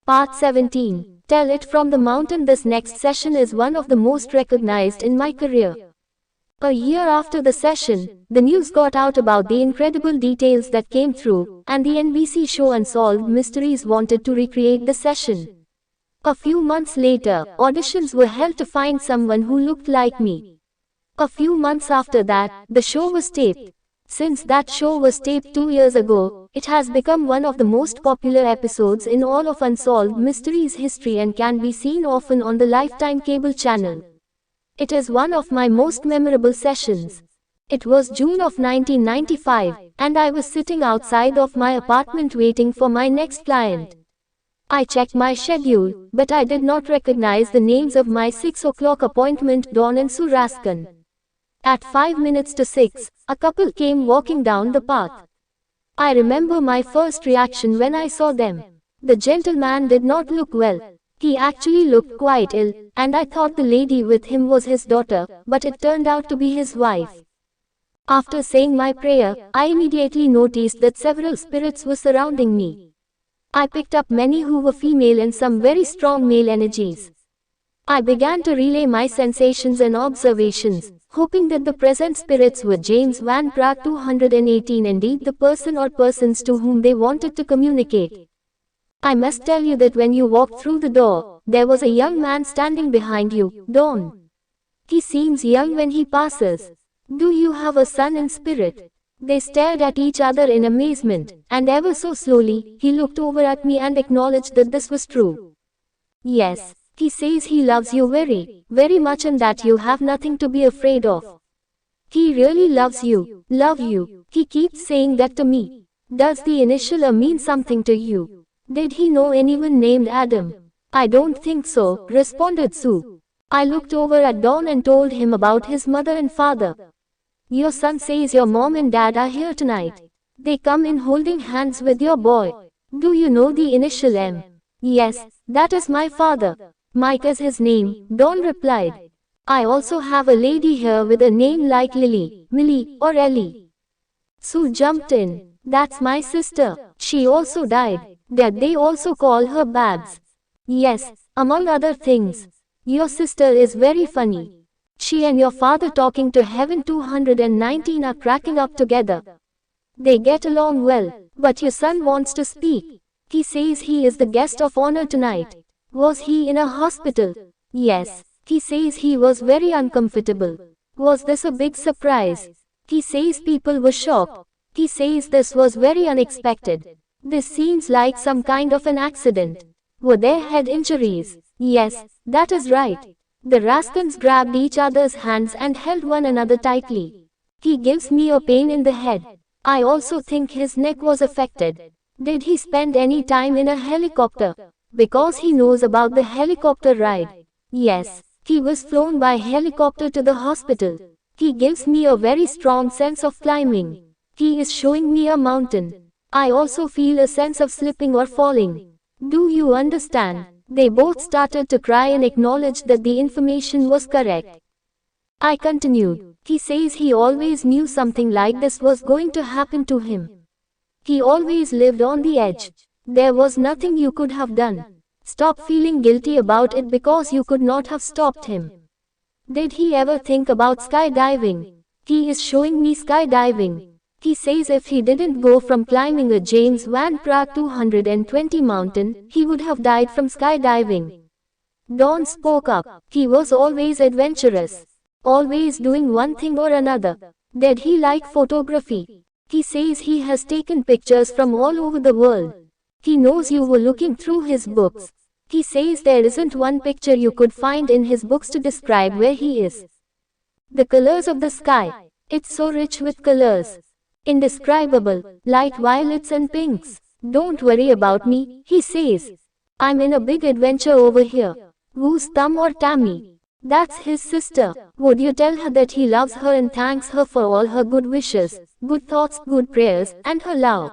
Part 17. Tell it from the mountain. This next session is one of the most recognized in my career. A year after the session, the news got out about the incredible details that came through, and the NBC show Unsolved Mysteries wanted to recreate the session. A few months later, auditions were held to find someone who looked like me. A few months after that, the show was taped. Since that show was taped 2 years ago, it has become one of the most popular episodes in all of Unsolved Mysteries history and can be seen often on the Lifetime cable channel. It is one of my most memorable sessions. It was June of 1995, and I was sitting outside of my apartment waiting for my next client. I checked my schedule, but I did not recognize the names of my 6 o'clock appointment, Dawn and Sue Raskin. At 5 minutes to 6, a couple came walking down the path. I remember my first reaction when I saw them. The gentleman did not look well. He actually looked quite ill, and I thought the lady with him was his daughter, but it turned out to be his wife. After saying my prayer, I immediately noticed that several spirits were surrounding me. I picked up many who were female and some very strong male energies. I began to relay my sensations and observations, hoping that the present spirits were James Van Praagh 218, indeed the person or persons to whom they wanted to communicate. I must tell you that when you walked through the door, there was a young man standing behind you, Dawn. He seems young when he passes. Do you have a son in spirit? They stared at each other in amazement, and ever so slowly, he looked over at me and acknowledged that this was true. Yes. He says he loves you very, very much and that you have nothing to be afraid of. He really loves you, love you. He keeps saying that to me. Does the initial A mean something to you? Did he know anyone named Adam? I don't think so, responded Sue. I looked over at Dawn and told him about his mother and father. Your son says your mom and dad are here tonight. They come in holding hands with your boy. Do you know the initial M? Yes, that is my father. Mike is his name, Dawn replied. I also have a lady here with a name like Lily, Millie, or Ellie. Sue jumped in. That's my sister. She also died. Did they also call her Babs? Yes, among other things. Your sister is very funny. She and your father talking to Heaven 219 are cracking up together. They get along well, but your son wants to speak. He says he is the guest of honor tonight. Was he in a hospital? Yes. He says he was very uncomfortable. Was this a big surprise? He says people were shocked. He says this was very unexpected. This seems like some kind of an accident. Were there head injuries? Yes, that is right. The Raskins grabbed each other's hands and held one another tightly. He gives me a pain in the head. I also think his neck was affected. Did he spend any time in a helicopter? Because he knows about the helicopter ride. Yes, he was flown by helicopter to the hospital. He gives me a very strong sense of climbing. He is showing me a mountain. I also feel a sense of slipping or falling. Do you understand? They both started to cry and acknowledged that the information was correct. I continued. He says he always knew something like this was going to happen to him. He always lived on the edge. There was nothing you could have done. Stop feeling guilty about it because you could not have stopped him. Did he ever think about skydiving? He is showing me skydiving. He says if he didn't go from climbing a James Van Praagh 220 mountain, he would have died from skydiving. Dawn spoke up. He was always adventurous. Always doing one thing or another. Did he like photography? He says he has taken pictures from all over the world. He knows you were looking through his books. He says there isn't one picture you could find in his books to describe where he is. The colors of the sky. It's so rich with colors. Indescribable, light violets and pinks. Don't worry about me, he says. I'm in a big adventure over here. Who's Tom or Tammy? That's his sister. Would you tell her that he loves her and thanks her for all her good wishes, good thoughts, good prayers, and her love?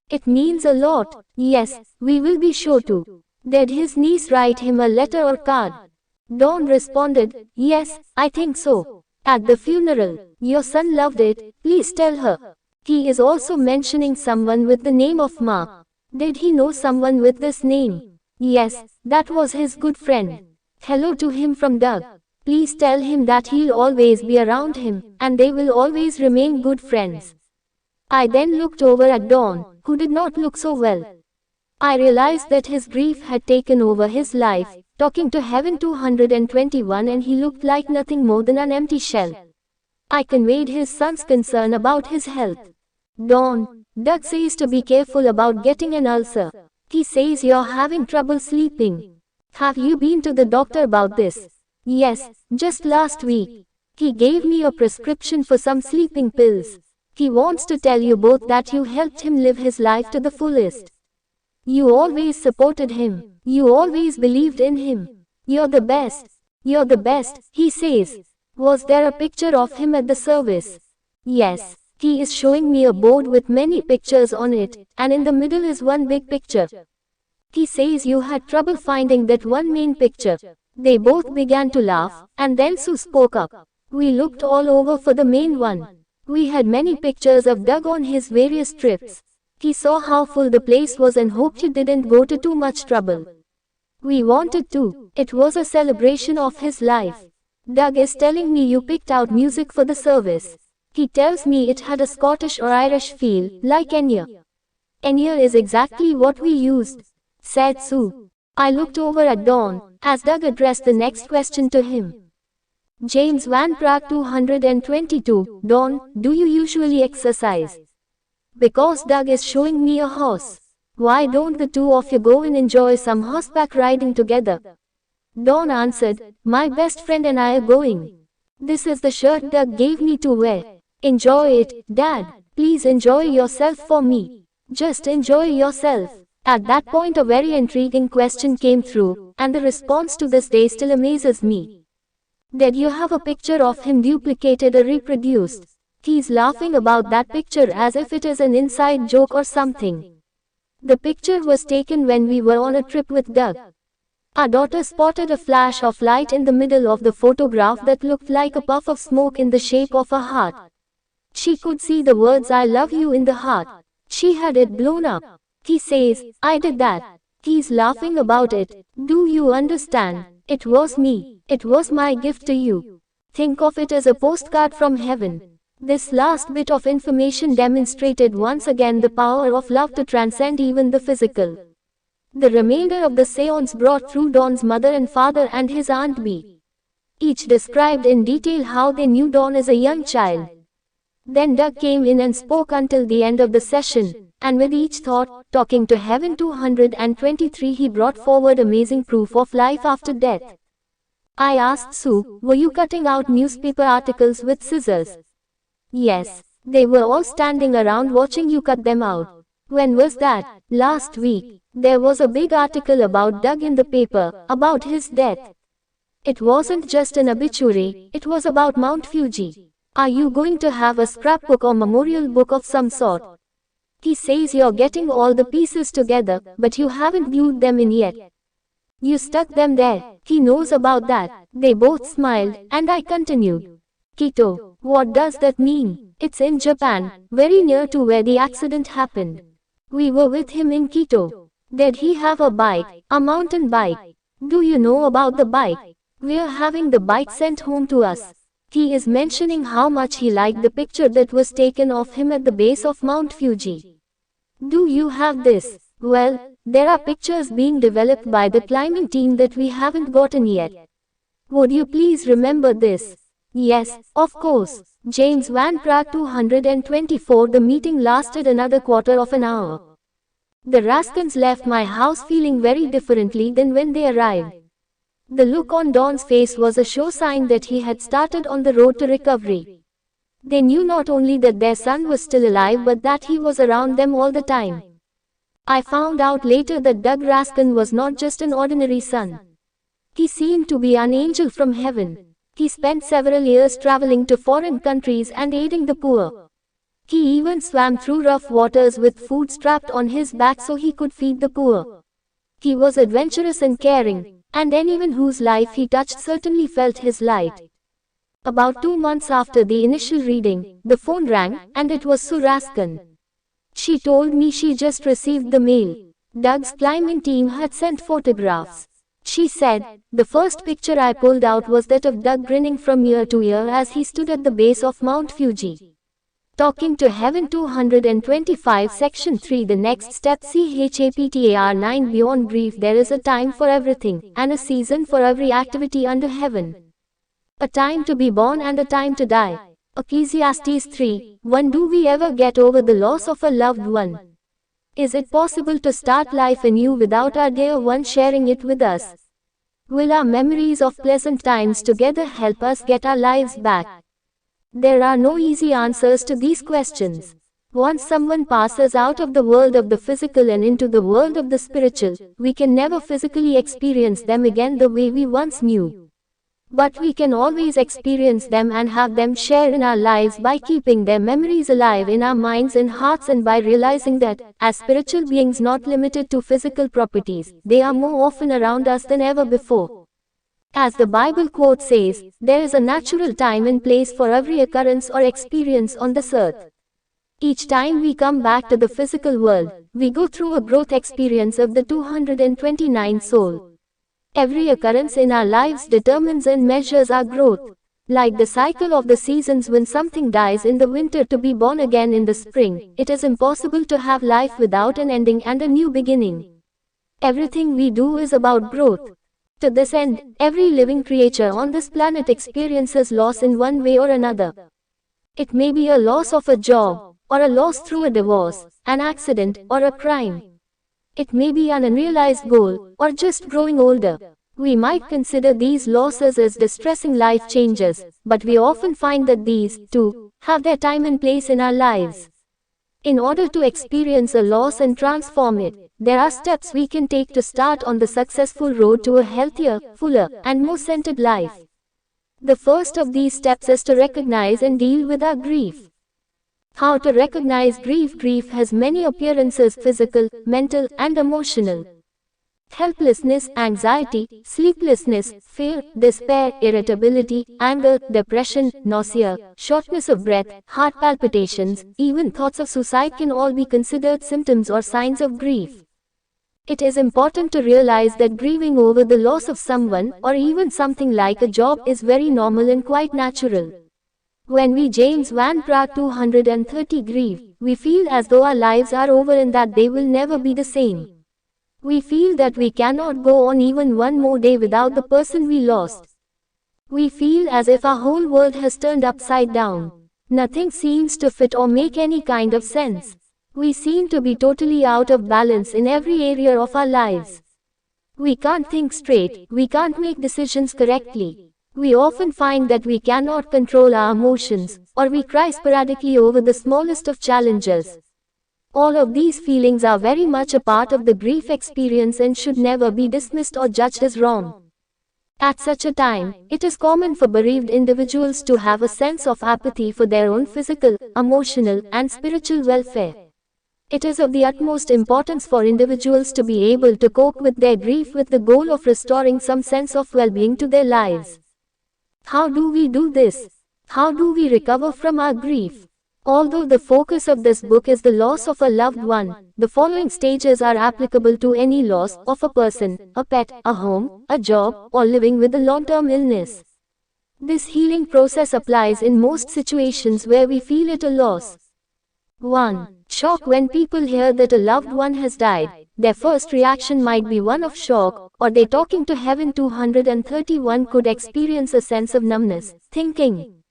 It means a lot. Yes, we will be sure to. Did his niece write him a letter or card? Dawn responded, yes, I think so. At the funeral, your son loved it, please tell her. He is also mentioning someone with the name of Mark. Did he know someone with this name? Yes, that was his good friend. Hello to him from Doug. Please tell him that he'll always be around him, and they will always remain good friends. I then looked over at Don, who did not look so well. I realized that his grief had taken over his life, talking to Heaven 221, and he looked like nothing more than an empty shell. I conveyed his son's concern about his health. Don, Doug says to be careful about getting an ulcer. He says you're having trouble sleeping. Have you been to the doctor about this? Yes, just last week. He gave me a prescription for some sleeping pills. He wants to tell you both that you helped him live his life to the fullest. You always supported him. You always believed in him. You're the best. You're the best, he says. Was there a picture of him at the service? Yes. He is showing me a board with many pictures on it, and in the middle is one big picture. He says you had trouble finding that one main picture. They both began to laugh, and then Sue spoke up. We looked all over for the main one. We had many pictures of Doug on his various trips. He saw how full the place was and hoped you didn't go to too much trouble. We wanted to. It was a celebration of his life. Doug is telling me you picked out music for the service. He tells me it had a Scottish or Irish feel, like Enya. Enya is exactly what we used, said Sue. I looked over at Don, as Doug addressed the next question to him. James Van Praagh 222, Don, do you usually exercise? Because Doug is showing me a horse. Why don't the two of you go and enjoy some horseback riding together? Don answered, my best friend and I are going. This is the shirt Doug gave me to wear. Enjoy it, Dad. Please enjoy yourself for me. Just enjoy yourself. At that point a very intriguing question came through, and the response to this day still amazes me. Did you have a picture of him duplicated or reproduced? He's laughing about that picture as if it is an inside joke or something. The picture was taken when we were on a trip with Doug. Our daughter spotted a flash of light in the middle of the photograph that looked like a puff of smoke in the shape of a heart. She could see the words I love you in the heart. She had it blown up. He says, I did that. He's laughing about it. Do you understand? It was me. It was my gift to you. Think of it as a postcard from heaven. This last bit of information demonstrated once again the power of love to transcend even the physical. The remainder of the seance brought through Don's mother and father and his Aunt B. Each described in detail how they knew Don as a young child. Then Doug came in and spoke until the end of the session, and with each thought, talking to Heaven 223, he brought forward amazing proof of life after death. I asked Sue, were you cutting out newspaper articles with scissors? Yes. They were all standing around watching you cut them out. When was that? Last week. There was a big article about Doug in the paper, about his death. It wasn't just an obituary, it was about Mount Fuji. Are you going to have a scrapbook or memorial book of some sort? He says you're getting all the pieces together, but you haven't glued them in yet. You stuck them there. He knows about that. They both smiled, and I continued. Quito, what does that mean? It's in Japan, very near to where the accident happened. We were with him in Quito. Did he have a bike, a mountain bike? Do you know about the bike? We're having the bike sent home to us. He is mentioning how much he liked the picture that was taken of him at the base of Mount Fuji. Do you have this? Well, there are pictures being developed by the climbing team that we haven't gotten yet. Would you please remember this? Yes, of course. James Van Praagh 224. The meeting lasted another quarter of an hour. The Raskins left my house feeling very differently than when they arrived. The look on Don's face was a sure sign that he had started on the road to recovery. They knew not only that their son was still alive but that he was around them all the time. I found out later that Doug Raskin was not just an ordinary son. He seemed to be an angel from heaven. He spent several years traveling to foreign countries and aiding the poor. He even swam through rough waters with food strapped on his back so he could feed the poor. He was adventurous and caring, and anyone whose life he touched certainly felt his light. About 2 months after the initial reading, the phone rang, and it was Sue Raskin. She told me she just received the mail. Doug's climbing team had sent photographs. She said, "The first picture I pulled out was that of Doug grinning from ear to ear as he stood at the base of Mount Fuji. Talking to Heaven 225 Section 3 The next step CHAPTAR 9 Beyond grief there is a time for everything, and a season for every activity under heaven. A time to be born and a time to die." Ecclesiastes 3:1 Do we ever get over the loss of a loved one? Is it possible to start life anew without our dear one sharing it with us? Will our memories of pleasant times together help us get our lives back? There are no easy answers to these questions. Once someone passes out of the world of the physical and into the world of the spiritual, we can never physically experience them again the way we once knew. But we can always experience them and have them share in our lives by keeping their memories alive in our minds and hearts, and by realizing that, as spiritual beings not limited to physical properties, they are more often around us than ever before. As the Bible quote says, there is a natural time and place for every occurrence or experience on this earth. Each time we come back to the physical world, we go through a growth experience of the 229 soul. Every occurrence in our lives determines and measures our growth. Like the cycle of the seasons, when something dies in the winter to be born again in the spring, it is impossible to have life without an ending and a new beginning. Everything we do is about growth. To this end, every living creature on this planet experiences loss in one way or another. It may be a loss of a job, or a loss through a divorce, an accident, or a crime. It may be an unrealized goal, or just growing older. We might consider these losses as distressing life changes, but we often find that these, too, have their time and place in our lives. In order to experience a loss and transform it, there are steps we can take to start on the successful road to a healthier, fuller, and more centered life. The first of these steps is to recognize and deal with our grief. How to recognize grief? Grief has many appearances: physical, mental, and emotional. Helplessness, anxiety, sleeplessness, fear, despair, irritability, anger, depression, nausea, shortness of breath, heart palpitations, even thoughts of suicide can all be considered symptoms or signs of grief. It is important to realize that grieving over the loss of someone, or even something like a job, is very normal and quite natural. When we James Van Praagh 230 grieve, we feel as though our lives are over and that they will never be the same. We feel that we cannot go on even one more day without the person we lost. We feel as if our whole world has turned upside down. Nothing seems to fit or make any kind of sense. We seem to be totally out of balance in every area of our lives. We can't think straight, we can't make decisions correctly. We often find that we cannot control our emotions, or we cry sporadically over the smallest of challenges. All of these feelings are very much a part of the grief experience and should never be dismissed or judged as wrong. At such a time, it is common for bereaved individuals to have a sense of apathy for their own physical, emotional, and spiritual welfare. It is of the utmost importance for individuals to be able to cope with their grief with the goal of restoring some sense of well-being to their lives. How do we do this? How do we recover from our grief? Although the focus of this book is the loss of a loved one, the following stages are applicable to any loss of a person, a pet, a home, a job, or living with a long-term illness. This healing process applies in most situations where we feel it a loss. 1. Shock. When people hear that a loved one has died, their first reaction might be one of shock, or they Talking to Heaven 231 could experience a sense of numbness, thinking,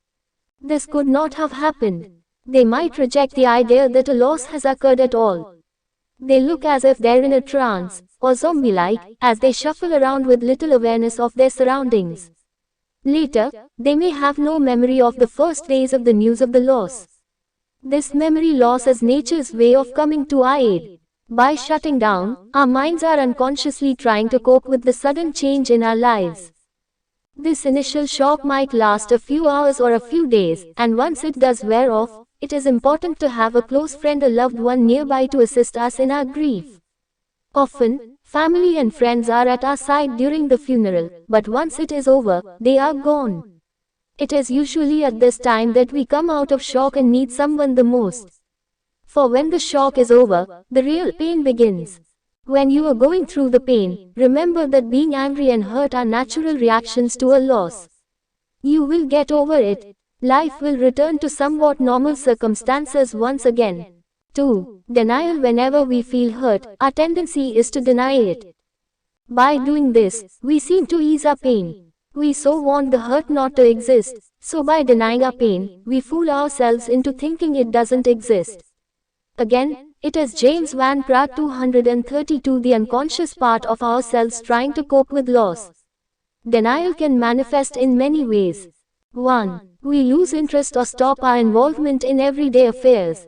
this could not have happened. They might reject the idea that a loss has occurred at all. They look as if they're in a trance, or zombie-like, as they shuffle around with little awareness of their surroundings. Later, they may have no memory of the first days of the news of the loss. This memory loss is nature's way of coming to our aid. By shutting down, our minds are unconsciously trying to cope with the sudden change in our lives. This initial shock might last a few hours or a few days, and once it does wear off, it is important to have a close friend or loved one nearby to assist us in our grief. Often, family and friends are at our side during the funeral, but once it is over, they are gone. It is usually at this time that we come out of shock and need someone the most. For when the shock is over, the real pain begins. When you are going through the pain, remember that being angry and hurt are natural reactions to a loss. You will get over it. Life will return to somewhat normal circumstances once again. 2. Denial. Whenever we feel hurt, our tendency is to deny it. By doing this, we seem to ease our pain. We so want the hurt not to exist, so by denying our pain, we fool ourselves into thinking it doesn't exist. Again, it is James Van Praagh 232, the unconscious part of ourselves trying to cope with loss. Denial can manifest in many ways. 1. We lose interest or stop our involvement in everyday affairs.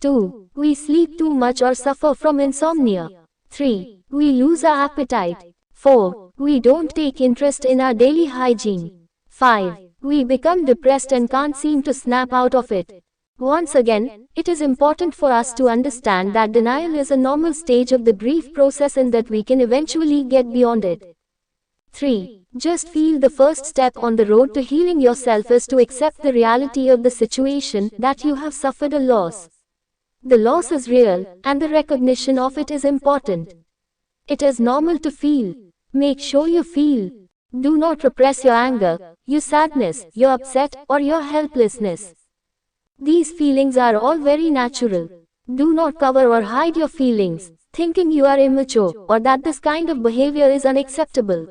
2. We sleep too much or suffer from insomnia. 3. We lose our appetite. 4. We don't take interest in our daily hygiene. 5. We become depressed and can't seem to snap out of it. Once again, it is important for us to understand that denial is a normal stage of the grief process and that we can eventually get beyond it. 3. Just feel the first step on the road to healing yourself is to accept the reality of the situation, that you have suffered a loss. The loss is real, and the recognition of it is important. It is normal to feel. Make sure you feel. Do not repress your anger, your sadness, your upset, or your helplessness. These feelings are all very natural. Do not cover or hide your feelings, thinking you are immature, or that this kind of behavior is unacceptable.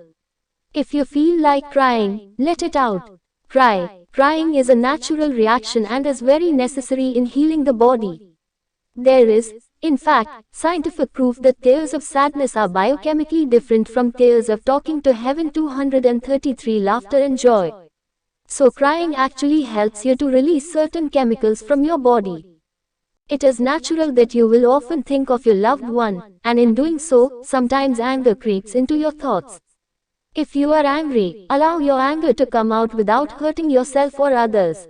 If you feel like crying, let it out. Cry. Crying is a natural reaction and is very necessary in healing the body. There is, in fact, scientific proof that tears of sadness are biochemically different from tears of talking to heaven. 233 Laughter and joy. So crying actually helps you to release certain chemicals from your body. It is natural that you will often think of your loved one, and in doing so, sometimes anger creeps into your thoughts. If you are angry, allow your anger to come out without hurting yourself or others.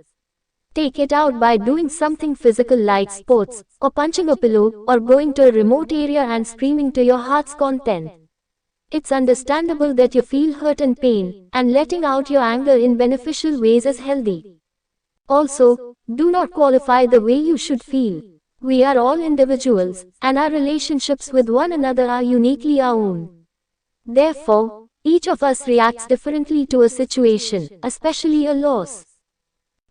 Take it out by doing something physical like sports, or punching a pillow, or going to a remote area and screaming to your heart's content. It's understandable that you feel hurt and pain, and letting out your anger in beneficial ways is healthy. Also, do not qualify the way you should feel. We are all individuals, and our relationships with one another are uniquely our own. Therefore, each of us reacts differently to a situation, especially a loss.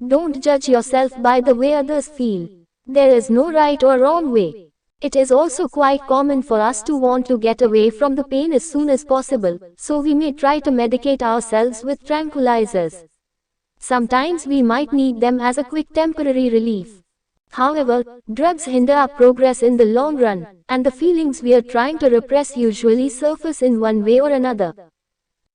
Don't judge yourself by the way others feel. There is no right or wrong way. It is also quite common for us to want to get away from the pain as soon as possible, so we may try to medicate ourselves with tranquilizers. Sometimes we might need them as a quick temporary relief. However, drugs hinder our progress in the long run, and the feelings we are trying to repress usually surface in one way or another.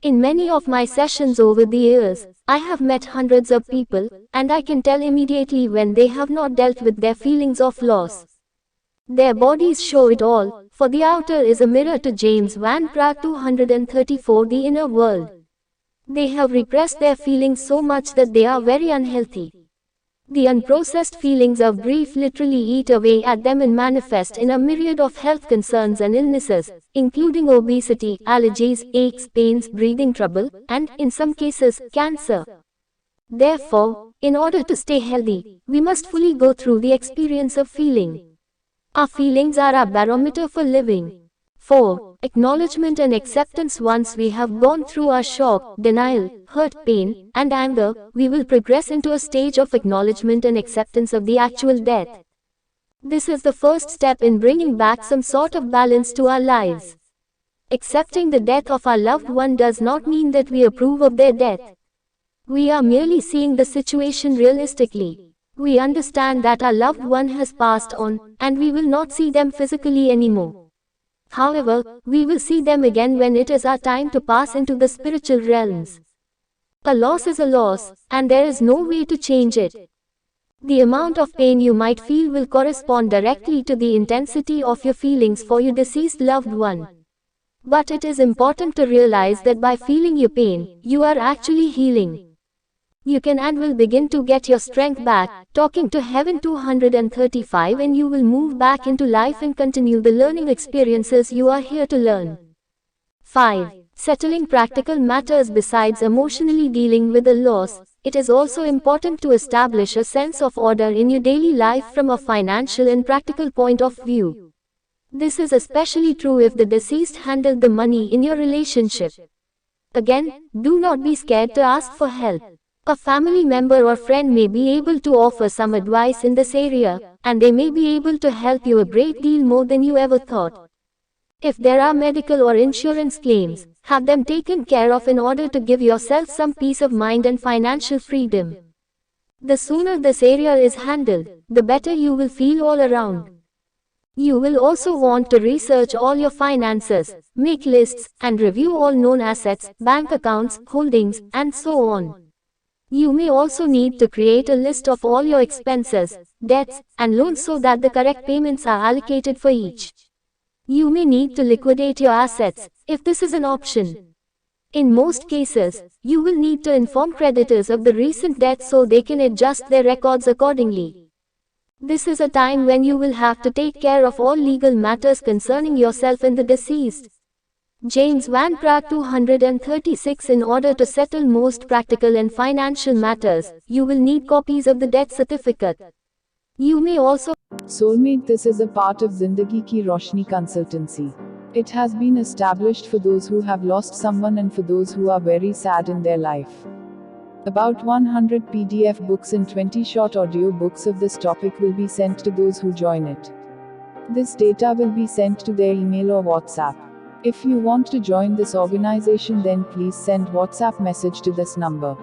In many of my sessions over the years, I have met hundreds of people, and I can tell immediately when they have not dealt with their feelings of loss. Their bodies show it all, for the outer is a mirror to James Van Praagh 234, the inner world. They have repressed their feelings so much that they are very unhealthy. The unprocessed feelings of grief literally eat away at them and manifest in a myriad of health concerns and illnesses, including obesity, allergies, aches, pains, breathing trouble, and, in some cases, cancer. Therefore, in order to stay healthy, we must fully go through the experience of feeling. Our feelings are our barometer for living. 4. Acknowledgement and acceptance. Once we have gone through our shock, denial, hurt, pain, and anger, we will progress into a stage of acknowledgement and acceptance of the actual death. This is the first step in bringing back some sort of balance to our lives. Accepting the death of our loved one does not mean that we approve of their death. We are merely seeing the situation realistically. We understand that our loved one has passed on, and we will not see them physically anymore. However, we will see them again when it is our time to pass into the spiritual realms. A loss is a loss, and there is no way to change it. The amount of pain you might feel will correspond directly to the intensity of your feelings for your deceased loved one. But it is important to realize that by feeling your pain, you are actually healing. You can and will begin to get your strength back, talking to heaven. 235, and you will move back into life and continue the learning experiences you are here to learn. 5. Settling practical matters. Besides emotionally dealing with a loss, it is also important to establish a sense of order in your daily life from a financial and practical point of view. This is especially true if the deceased handled the money in your relationship. Again, do not be scared to ask for help. A family member or friend may be able to offer some advice in this area, and they may be able to help you a great deal more than you ever thought. If there are medical or insurance claims, have them taken care of in order to give yourself some peace of mind and financial freedom. The sooner this area is handled, the better you will feel all around. You will also want to research all your finances, make lists, and review all known assets, bank accounts, holdings, and so on. You may also need to create a list of all your expenses, debts, and loans so that the correct payments are allocated for each. You may need to liquidate your assets, if this is an option. In most cases, you will need to inform creditors of the recent debt so they can adjust their records accordingly. This is a time when you will have to take care of all legal matters concerning yourself and the deceased. James Van Praagh 236. In order to settle most practical and financial matters, you will need copies of the death certificate. You may also Soulmate, this is a part of Zindagi Ki Roshni consultancy. It has been established for those who have lost someone and for those who are very sad in their life. About 100 PDF books and 20 short audio books of this topic will be sent to those who join it. This data will be sent to their email or WhatsApp. If you want to join this organization, then please send WhatsApp message to this number.